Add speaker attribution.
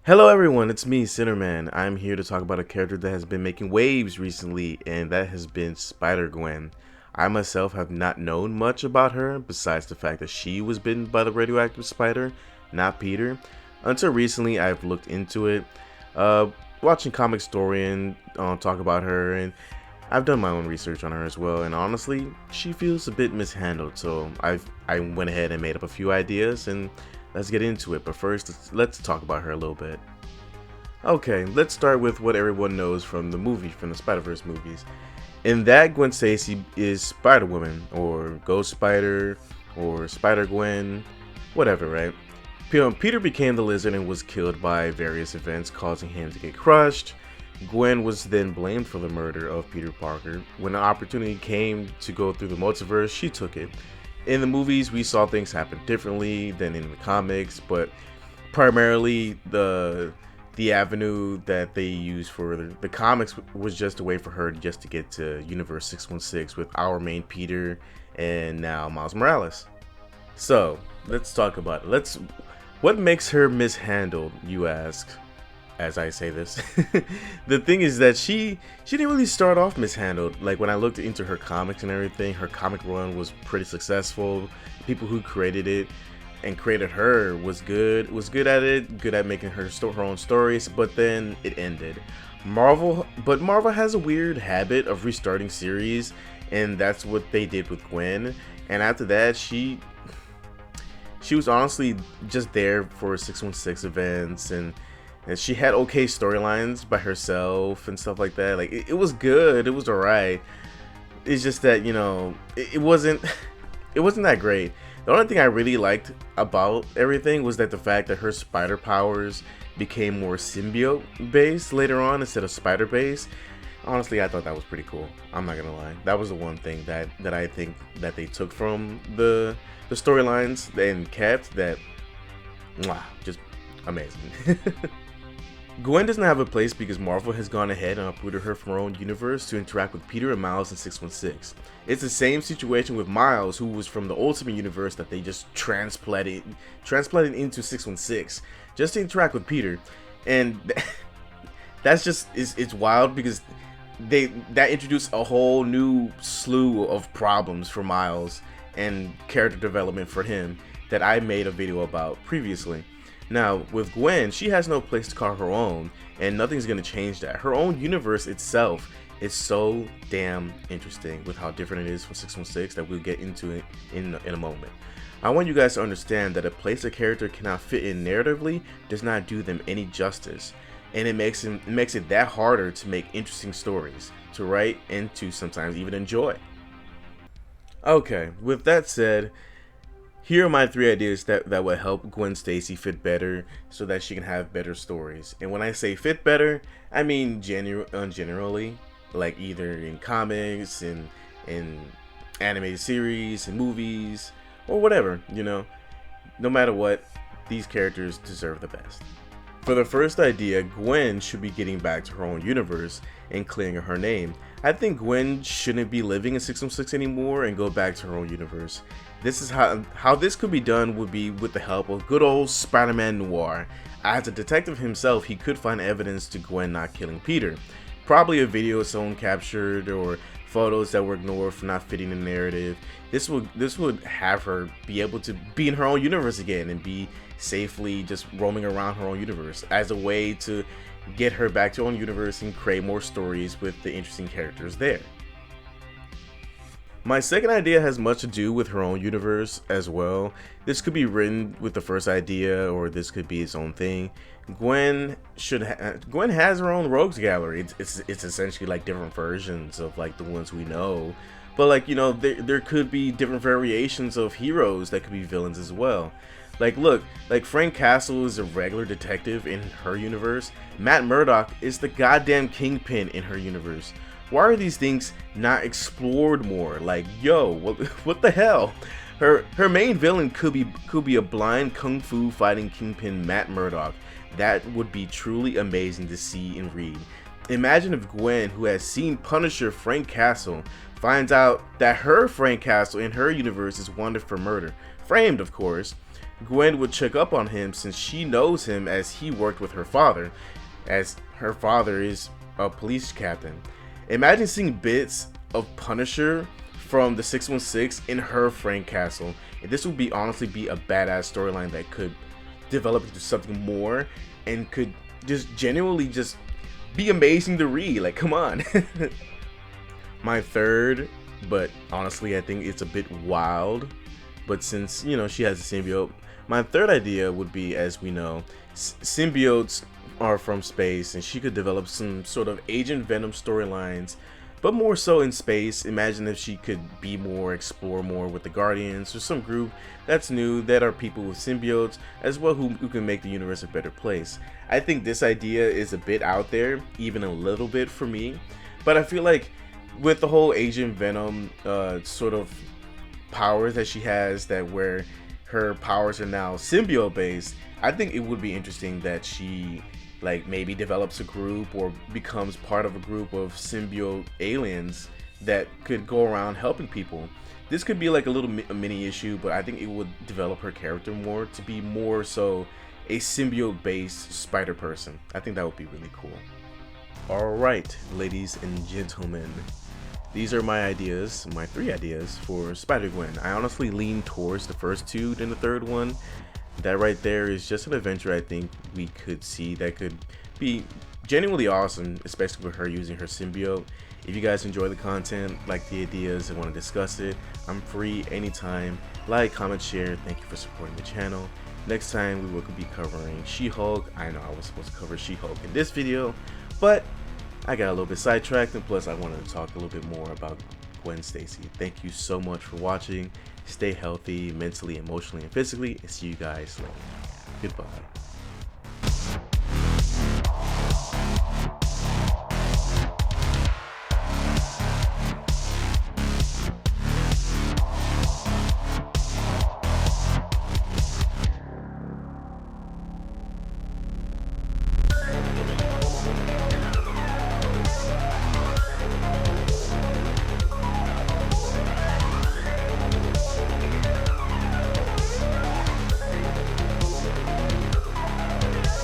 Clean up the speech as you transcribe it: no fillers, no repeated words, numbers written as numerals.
Speaker 1: Hello everyone, it's me, SinnerMan. I'm here to talk about a character that has been making waves recently, and that has been Spider-Gwen. I myself have not known much about her, besides the fact that she was bitten by the radioactive spider, not Peter. Until recently, I've looked into it, watching Comic Historian talk about her, and I've done my own research on her as well, and honestly, she feels a bit mishandled, so I went ahead and made up a few ideas, and let's get into it. But first, let's talk about her a little bit. Okay, let's start with what everyone knows from the Spider-Verse movies. In that, Gwen Stacy is Spider-Woman, or Ghost Spider, or Spider-Gwen, whatever, right? Peter became the Lizard and was killed by various events, causing him to get crushed. Gwen was then blamed for the murder of Peter Parker. When an opportunity came to go through the multiverse, she took it. In the movies, we saw things happen differently than in the comics, but primarily the avenue that they used for the comics was just a way for her just to get to Universe 616 with our main Peter and now Miles Morales. So let's talk about it. What makes her mishandled, you ask, as I say this. The thing is that she didn't really start off mishandled. Like, when I looked into her comics and everything, her comic run was pretty successful. People who created it and created her was good at it, good at making her own stories, but then it ended. Marvel has a weird habit of restarting series, and that's what they did with Gwen. And after that, she was honestly just there for 616 events, and she had okay storylines by herself and stuff like that. Like, it was good, it was alright. It's just that, it wasn't that great. The only thing I really liked about everything was that the fact that her spider powers became more symbiote based later on instead of spider based. Honestly, I thought that was pretty cool. I'm not gonna lie. That was the one thing that I think that they took from the storylines and kept that, just amazing. Gwen doesn't have a place because Marvel has gone ahead and uprooted her from her own universe to interact with Peter and Miles in 616. It's the same situation with Miles, who was from the Ultimate Universe that they just transplanted into 616 just to interact with Peter. And that's just, it's wild because that introduced a whole new slew of problems for Miles and character development for him that I made a video about previously. Now, with Gwen, she has no place to call her own, and nothing's going to change that. Her own universe itself is so damn interesting with how different it is from 616 that we'll get into it in a moment. I want you guys to understand that a place a character cannot fit in narratively does not do them any justice, and it makes it that harder to make interesting stories, to write, and to sometimes even enjoy. Okay, with that said, here are my 3 ideas that will help Gwen Stacy fit better so that she can have better stories. And when I say fit better, I mean generally, like either in comics, in animated series, in movies, or whatever, no matter what, these characters deserve the best. For the first idea, Gwen should be getting back to her own universe and clearing her name. I think Gwen shouldn't be living in 616 anymore and go back to her own universe. This is how this could be done would be with the help of good old Spider-Man Noir. As a detective himself, he could find evidence to Gwen not killing Peter. Probably a video someone captured or photos that were ignored for not fitting the narrative. This would have her be able to be in her own universe again and be safely just roaming around her own universe as a way to get her back to her own universe and create more stories with the interesting characters there. My second idea has much to do with her own universe as well. This could be written with the first idea, or this could be its own thing. Gwen has her own rogues gallery. It's essentially like different versions of like the ones we know, but like there could be different variations of heroes that could be villains as well. Like, look, like Frank Castle is a regular detective in her universe. Matt Murdock is the goddamn kingpin in her universe. Why are these things not explored more? Like, yo, what the hell? Her main villain could be a blind kung fu fighting kingpin Matt Murdock. That would be truly amazing to see and read. Imagine if Gwen, who has seen Punisher Frank Castle, finds out that her Frank Castle in her universe is wanted for murder. Framed, of course. Gwen would check up on him since she knows him as he worked with her father, as her father is a police captain. Imagine seeing bits of Punisher from the 616 in her Frank Castle. And this would be honestly be a badass storyline that could develop into something more and could just genuinely just be amazing to read. Like, come on. My third, but honestly I think it's a bit wild, but since, you know, she has a symbiote, my third idea would be, as we know, symbiotes are from space, and she could develop some sort of Agent Venom storylines, but more so in space. Imagine if she could be more, explore more with the Guardians or some group that's new that are people with symbiotes as well who can make the universe a better place. I think this idea is a bit out there, even a little bit for me, but I feel like with the whole Agent Venom sort of powers that she has, that where her powers are now symbiote based, I think it would be interesting that she like maybe develops a group or becomes part of a group of symbiote aliens that could go around helping people. This could be like a little mini issue, but I think it would develop her character more to be more so a symbiote based spider person. I think that would be really cool. Alright, ladies and gentlemen, these are my ideas, my 3 ideas for Spider-Gwen. I honestly lean towards the first 2 than the third one. That right there is just an adventure I think we could see that could be genuinely awesome, especially with her using her symbiote. If you guys enjoy the content, like the ideas, and want to discuss it, I'm free anytime. Like, comment, share. Thank you for supporting the channel. Next time we will be covering She-Hulk. I know I was supposed to cover She-Hulk in this video, but I got a little bit sidetracked, and plus I wanted to talk a little bit more about Gwen Stacy. Thank you so much for watching. Stay healthy mentally, emotionally, and physically, and see you guys later. Goodbye.